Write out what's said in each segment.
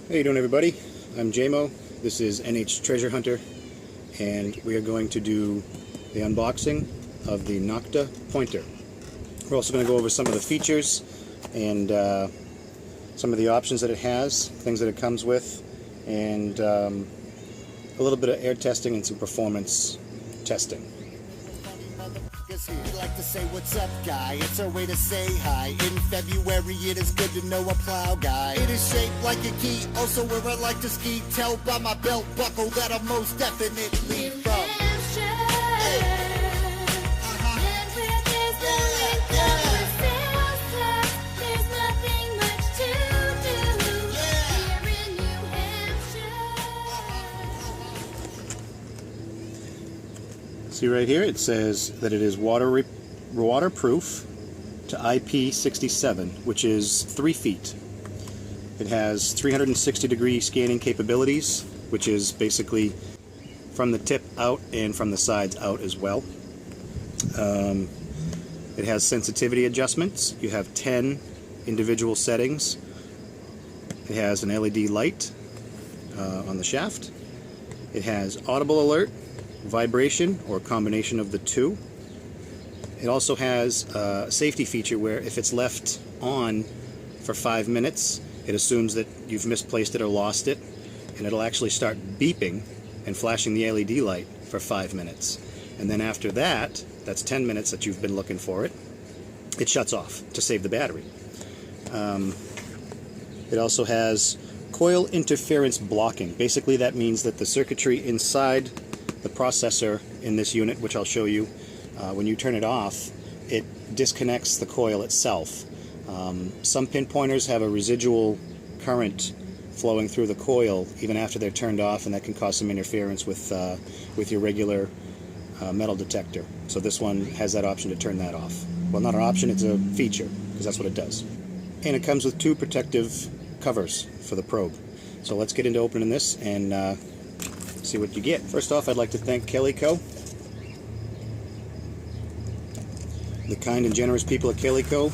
How you doing, everybody? I'm JMO. This is NH Treasurehunter, and we are going to do the unboxing of the Nokta Pointer. We're also going to go over some of the features and some of the options that it has, things that it comes with, and a little bit of air testing and some performance testing. We like to say what's up, guy. It's our way to say hi. In February, it is good to know a plow guy. It is shaped like a key, also where I like to ski. Tell by my belt buckle that I'm most definitely from. See right here, it says that it is waterproof to IP67, which is 3 feet. It has 360-degree scanning capabilities, which is basically from the tip out and from the sides out as well. It has sensitivity adjustments. You have 10 individual settings. It has an LED light on the shaft. It has audible alert, vibration, or a combination of the two. It also has a safety feature where if it's left on for 5 minutes, it assumes that you've misplaced it or lost it, and it'll actually start beeping and flashing the LED light for 5 minutes. And then after that, that's 10 minutes that you've been looking for it, it shuts off to save the battery. It also has coil interference blocking. Basically that means that the circuitry inside the processor in this unit, which I'll show you, when you turn it off, it disconnects the coil itself. Some pinpointers have a residual current flowing through the coil even after they're turned off, and that can cause some interference with your regular metal detector. So this one has that option to turn that off. Well, not an option, it's a feature, because that's what it does. And it comes with 2 protective covers for the probe. So let's get into opening this and see what you get. First off, I'd like to thank Kellyco. The kind and generous people at Kellyco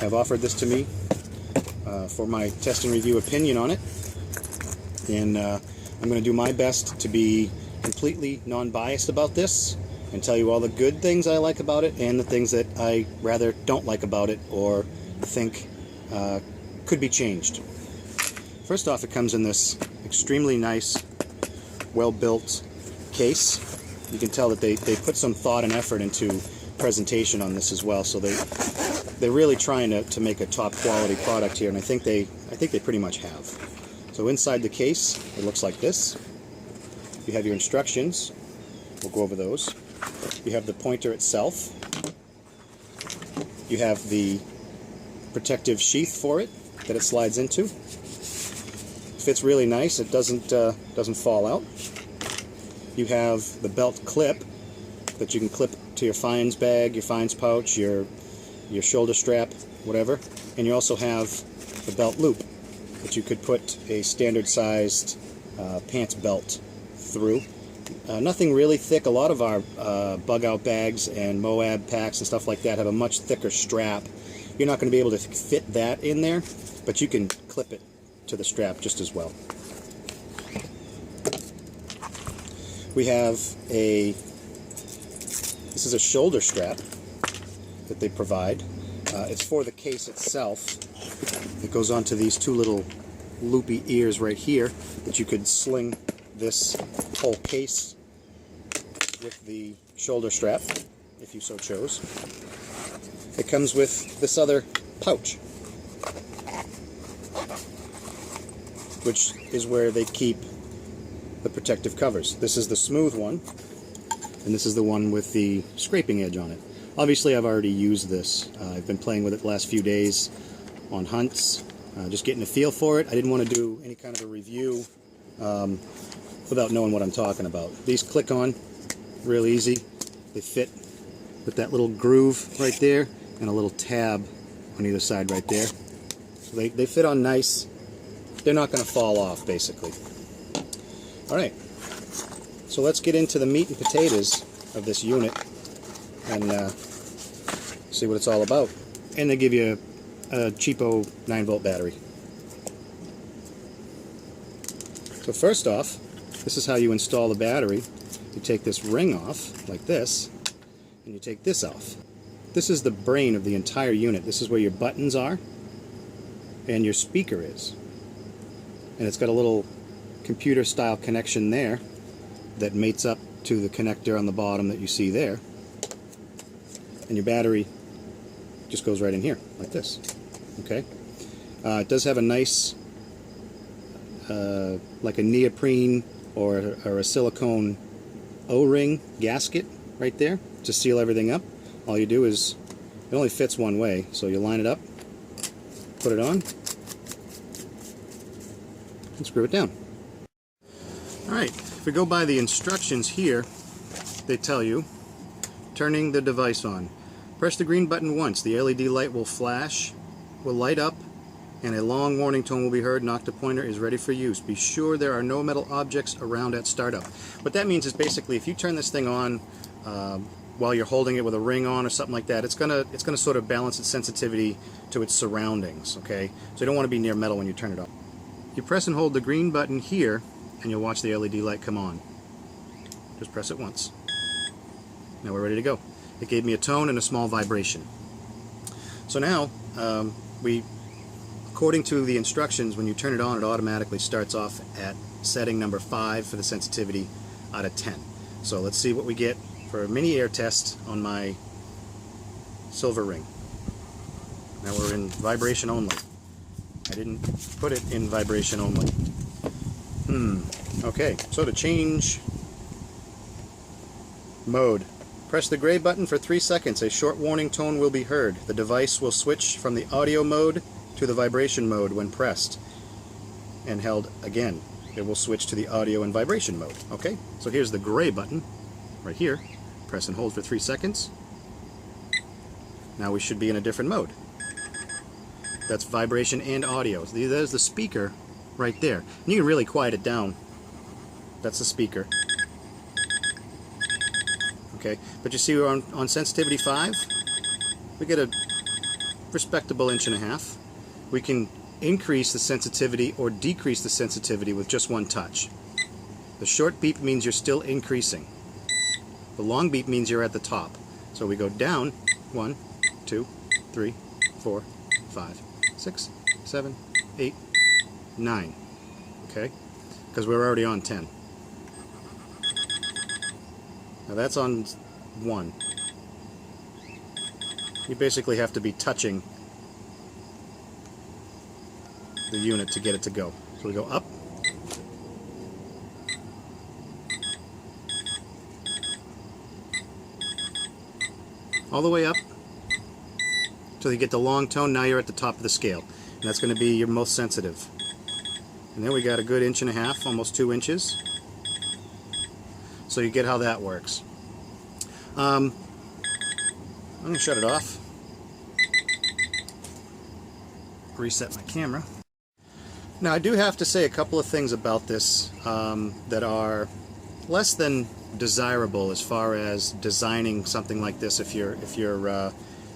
have offered this to me for my test and review opinion on it. And I'm going to do my best to be completely non-biased about this and tell you all the good things I like about it and the things that I rather don't like about it or think could be changed. First off, it comes in this extremely nice, well-built case. You can tell that they put some thought and effort into presentation on this as well, so they're really trying to make a top quality product here, and I think they pretty much have. So inside the case, it looks like this. You have your instructions. We'll go over those. You have the pointer itself. You have the protective sheath for it that it slides into. Fits really nice. It doesn't fall out. You have the belt clip that you can clip to your fines bag, your fines pouch, your shoulder strap, whatever. And you also have the belt loop that you could put a standard sized pants belt through. Nothing really thick. A lot of our bug out bags and Moab packs and stuff like that have a much thicker strap. You're not going to be able to fit that in there, but you can clip it to the strap just as well. We have this is a shoulder strap that they provide. It's for the case itself. It goes onto these 2 little loopy ears right here that you could sling this whole case with the shoulder strap if you so chose. It comes with this other pouch, which is where they keep the protective covers. This is the smooth one, and this is the one with the scraping edge on it. Obviously, I've already used this. I've been playing with it the last few days on hunts, just getting a feel for it. I didn't want to do any kind of a review without knowing what I'm talking about. These click on real easy. They fit with that little groove right there and a little tab on either side right there. So they fit on nice. They're not going to fall off, basically. Alright, so let's get into the meat and potatoes of this unit and see what it's all about. And they give you a cheapo 9-volt battery. So first off, this is how you install the battery. You take this ring off, like this, and you take this off. This is the brain of the entire unit. This is where your buttons are, and your speaker is. And it's got a little computer-style connection there that mates up to the connector on the bottom that you see there. And your battery just goes right in here, like this. Okay? It does have a nice, like a neoprene or a silicone O-ring gasket right there to seal everything up. All you do is, it only fits one way, so you line it up, put it on, and screw it down. Alright, if we go by the instructions here, they tell you, turning the device on. Press the green button once. The LED light will flash, will light up, and a long warning tone will be heard. Nokta Pointer is ready for use. Be sure there are no metal objects around at startup. What that means is basically if you turn this thing on while you're holding it with a ring on or something like that, it's gonna sort of balance its sensitivity to its surroundings, okay? So you don't want to be near metal when you turn it on. You press and hold the green button here, and you'll watch the LED light come on. Just press it once. Now we're ready to go. It gave me a tone and a small vibration. So now, according to the instructions, when you turn it on, it automatically starts off at setting number 5 for the sensitivity out of 10. So let's see what we get for a mini air test on my silver ring. Now we're in vibration only. I didn't put it in vibration only. Okay, so to change mode, press the gray button for 3 seconds. A short warning tone will be heard. The device will switch from the audio mode to the vibration mode when pressed and held again. It will switch to the audio and vibration mode. Okay, so here's the gray button right here. Press and hold for 3 seconds. Now we should be in a different mode. That's vibration and audio. There's the speaker right there. And you can really quiet it down. That's the speaker. Okay, but you see we're on sensitivity 5. We get a respectable 1.5 inches. We can increase the sensitivity or decrease the sensitivity with just one touch. The short beep means you're still increasing. The long beep means you're at the top. So we go down 1, 2, 3, 4, 5, 6, 7, 8, 9. Okay? Because we're already on 10. Now that's on 1. You basically have to be touching the unit to get it to go. So we go up. All the way up until you get the long tone. Now you're at the top of the scale. And that's going to be your most sensitive. And then we got a good 1.5 inches, almost 2 inches. So you get how that works. I'm going to shut it off. Reset my camera. Now I do have to say a couple of things about this that are less than desirable as far as designing something like this if you're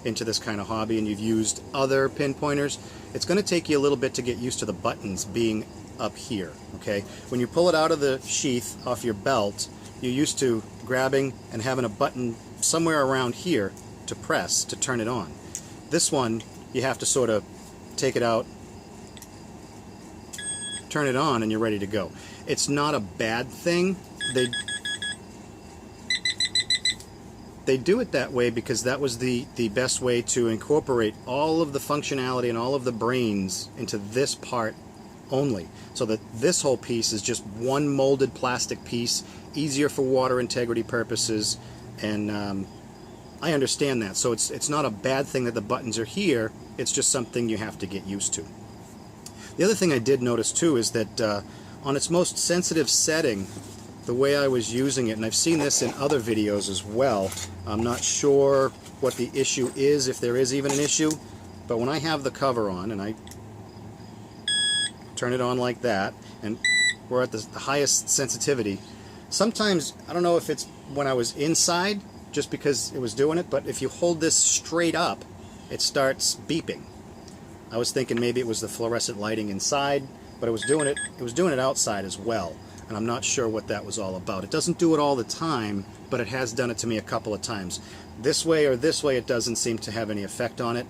into this kind of hobby and you've used other pinpointers. It's going to take you a little bit to get used to the buttons being up here. Okay, when you pull it out of the sheath off your belt, you're used to grabbing and having a button somewhere around here to press to turn it on. This one you have to sort of take it out, turn it on, and you're ready to go. It's not a bad thing. They do it that way because that was the best way to incorporate all of the functionality and all of the brains into this part only, so that this whole piece is just one molded plastic piece, easier for water integrity purposes, and I understand that. So it's not a bad thing that the buttons are here, it's just something you have to get used to. The other thing I did notice too is that on its most sensitive setting, the way I was using it, and I've seen this in other videos as well, I'm not sure what the issue is, if there is even an issue, but when I have the cover on and I turn it on like that, and we're at the highest sensitivity, sometimes, I don't know if it's when I was inside, just because it was doing it, but if you hold this straight up, it starts beeping. I was thinking maybe it was the fluorescent lighting inside but it was doing it outside as well, and I'm not sure what that was all about. It doesn't do it all the time, but it has done it to me a couple of times. This way or this way, it doesn't seem to have any effect on it.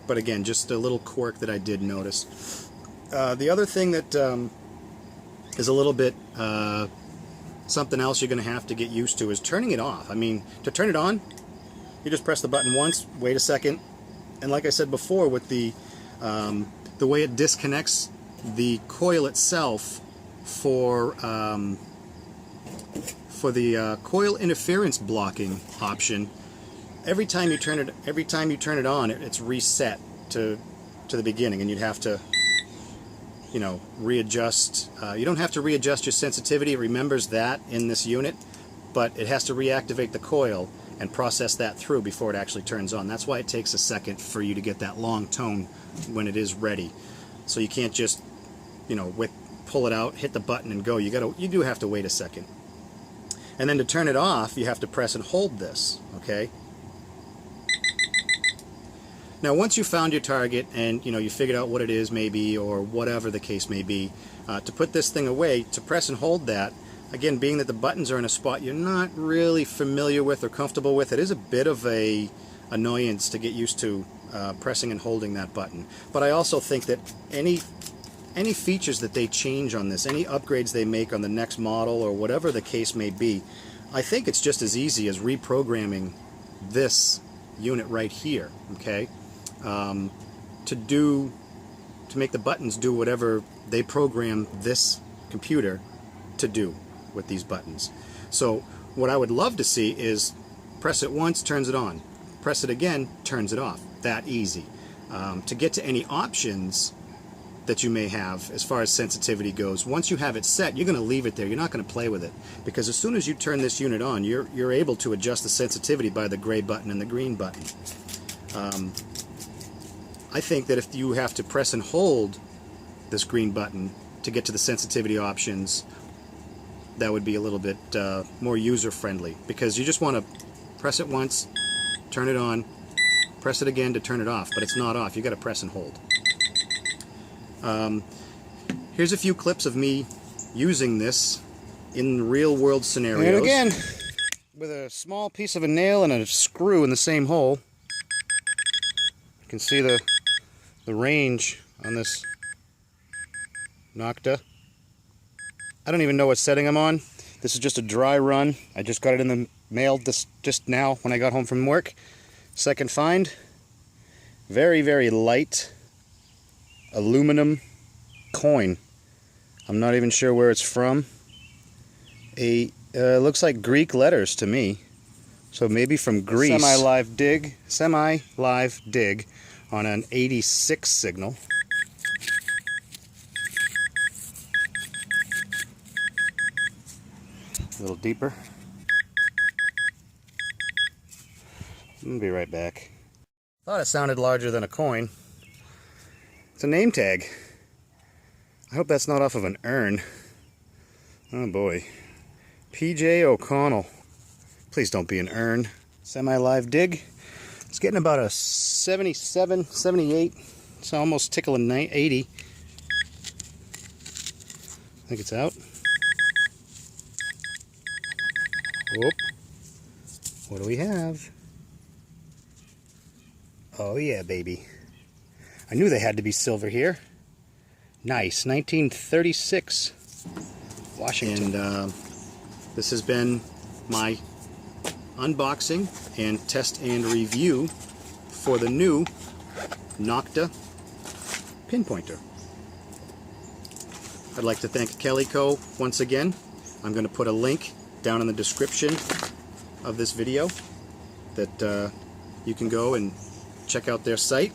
But again, just a little quirk that I did notice. The other thing that is a little bit something else you're going to have to get used to is turning it off. I mean, to turn it on, you just press the button once, wait a second, and like I said before, with the way it disconnects the coil itself for the coil interference blocking option, every time you turn it on, it's reset to the beginning, and you'd have to, you know, readjust. You don't have to readjust your sensitivity. It remembers that in this unit, but it has to reactivate the coil and process that through before it actually turns on. That's why it takes a second for you to get that long tone when it is ready. So you can't just, you know, pull it out, hit the button, and go. You do have to wait a second. And then to turn it off, you have to press and hold this. Okay. Now, once you found your target and you figured out what it is, maybe, or whatever the case may be, to put this thing away, to press and hold that, again, being that the buttons are in a spot you're not really familiar with or comfortable with, it is a bit of a annoyance to get used to pressing and holding that button. But I also think that any features that they change on this, any upgrades they make on the next model or whatever the case may be, I think it's just as easy as reprogramming this unit right here, okay? To make the buttons do whatever they program this computer to do with these buttons. So what I would love to see is press it once, turns it on. Press it again, turns it off. That easy. To get to any options that you may have as far as sensitivity goes, once you have it set, you're going to leave it there. You're not going to play with it, because as soon as you turn this unit on, you're able to adjust the sensitivity by the gray button and the green button. I think that if you have to press and hold this green button to get to the sensitivity options, that would be a little bit more user-friendly, because you just want to press it once, turn it on, press it again to turn it off, but it's not off. You got to press and hold. Here's a few clips of me using this in real-world scenarios. And again, with a small piece of a nail and a screw in the same hole, you can see the range on this Nokta. I don't even know what setting I'm on. This is just a dry run. I just got it in the mail just now when I got home from work. Second find. Very, very light aluminum coin. I'm not even sure where it's from. Looks like Greek letters to me. So maybe from Greece. Semi-live dig on an 86 signal. A little deeper. I'll be right back. Thought it sounded larger than a coin. It's a name tag. I hope that's not off of an urn. Oh boy. P.J. O'Connell. Please don't be an urn. Semi-live dig. It's getting about a 77, 78. It's almost tickling 80. I think it's out. Whoop. What do we have? Oh yeah, baby. I knew they had to be silver here. Nice. 1936. Washington. And this has been my unboxing and test and review for the new Nokta pinpointer. I'd like to thank Kellyco once again. I'm going to put a link down in the description of this video that you can go and check out their site,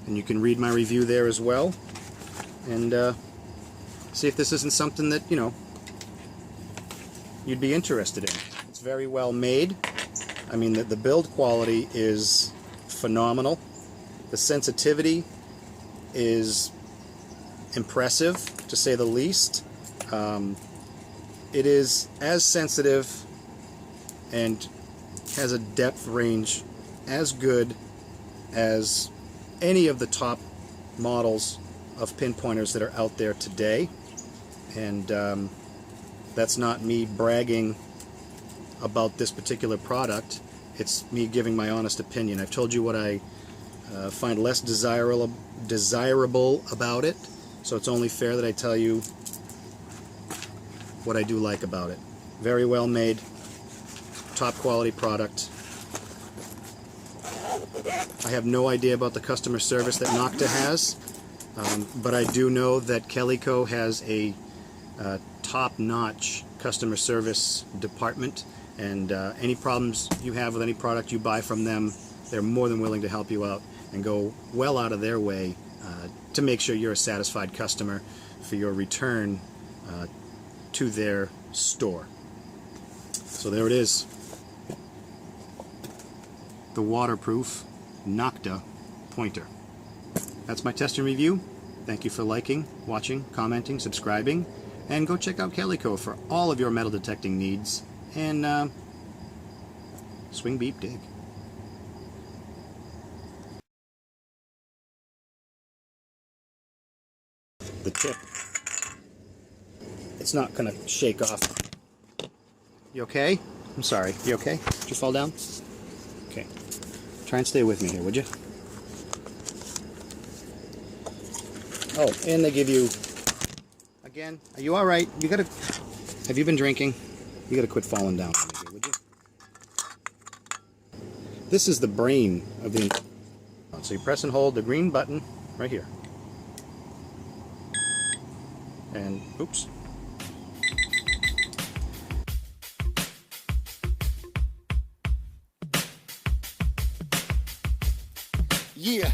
and you can read my review there as well, and see if this isn't something that you'd be interested in. It's very well made. I mean, the build quality is phenomenal. The sensitivity is impressive, to say the least. It is as sensitive and has a depth range as good as any of the top models of pinpointers that are out there today. And that's not me bragging about this particular product. It's me giving my honest opinion. I've told you what I find less desirable about it, so it's only fair that I tell you what I do like about it. Very well made, top quality product. I have no idea about the customer service that Nokta has, but I do know that Kellyco has a top-notch customer service department, and any problems you have with any product you buy from them, they're more than willing to help you out and go well out of their way to make sure you're a satisfied customer for your return to their store. So there it is, the waterproof Nokta Pointer. That's my test and review. Thank you for liking, watching, commenting, subscribing, and go check out Kellyco for all of your metal detecting needs. And swing, beep, dig. The tip, it's not gonna shake off. You okay? I'm sorry. You okay? Did you fall down? Okay. Try and stay with me here, would you? Oh, and they give you, again, are you alright? You gotta, have you been drinking? You gotta quit falling down, would you? This is the brain of the, so you press and hold the green button right here. And, oops. Yeah,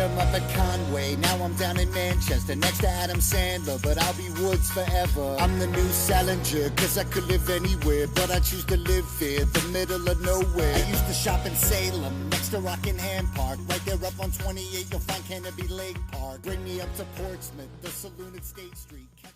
I'm up at Conway, now I'm down in Manchester, next to Adam Sandler, but I'll be Woods forever. I'm the new Salinger, cause I could live anywhere, but I choose to live here, the middle of nowhere. I used to shop in Salem, next to Rockingham Park, right there up on 28, you'll find Canopy Lake Park. Bring me up to Portsmouth, the saloon at State Street. Catch